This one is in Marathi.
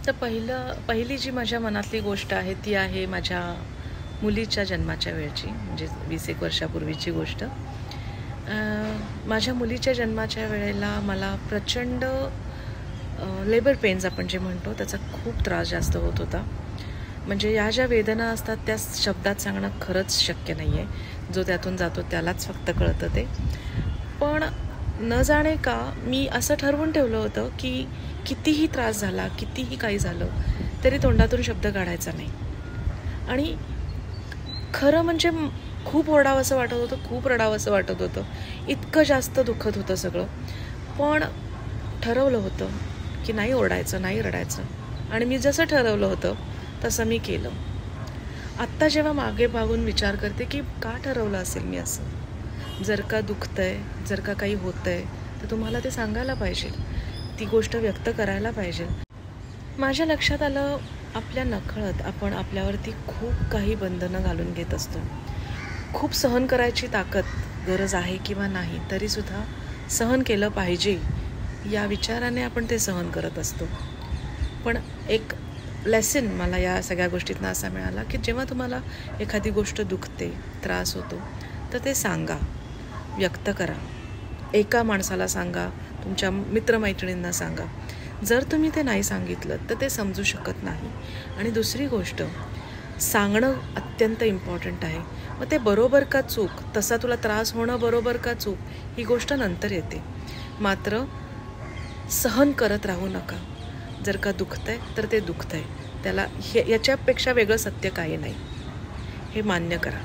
तर पहिली जी माझ्या मनातली गोष्ट आहे ती आहे माझ्या मुलीच्या जन्माच्या वेळची, म्हणजे 20-1 वर्षापूर्वीची गोष्ट. माझ्या मुलीच्या जन्माच्या वेळेला मला प्रचंड लेबर पेन्स आपण जे म्हणतो त्याचा खूप त्रास जास्त होत होता. म्हणजे या ज्या वेदना असतात त्या शब्दात सांगणं खरंच शक्य नाही आहे. जो त्यातून जातो त्यालाच फक्त कळतं ते. पण न जाणे का मी असं ठरवून ठेवलं होतं की कितीही त्रास झाला, कितीही काही झालं तरी तोंडातून शब्द काढायचा नाही. आणि खरं म्हणजे खूप ओरडावंसं वाटत होतं, खूप रडावंसं वाटत होतं, इतकं जास्त दुखत होतं सगळं. पण ठरवलं होतं की नाही ओरडायचं, नाही रडायचं. आणि मी जसं ठरवलं होतं तसं मी केलं. आत्ता जेव्हा मागे पाहून विचार करते की का ठरवलं असेल मी असं. जर का दुखतंय, जर का काही होतंय तर तुम्हाला ते सांगायला पाहिजे, ती गोष्ट व्यक्त करायला पाहिजे. माझ्या लक्षात आलं आपल्या नकळत आपण आपल्यावरती खूप काही बंधनं घालून घेत असतो. खूप सहन करायची ताकद गरज आहे किंवा नाही तरीसुद्धा सहन केलं पाहिजे या विचाराने आपण ते सहन करत असतो. पण एक लेसन मला या सगळ्या गोष्टीतनं असा मिळाला की जेव्हा तुम्हाला एखादी गोष्ट दुखते, त्रास होतो तर ते सांगा, व्यक्त करा. एका माणसाला सांगा, तुमच्या मित्रमैत्रिणींना सांगा. जर तुम्ही ते नाही सांगितलं तर ते समजू शकत नाही. आणि दुसरी गोष्ट, सांगणं अत्यंत इम्पॉर्टंट आहे. मग ते बरोबर का चूक, तसा तुला त्रास होणं बरोबर का चूक, ही गोष्ट नंतर येते. मात्र सहन करत राहू नका. जर का दुखतंय तर ते दुखतंय, त्याला याच्यापेक्षा वेगळं सत्य काही नाही, हे मान्य करा.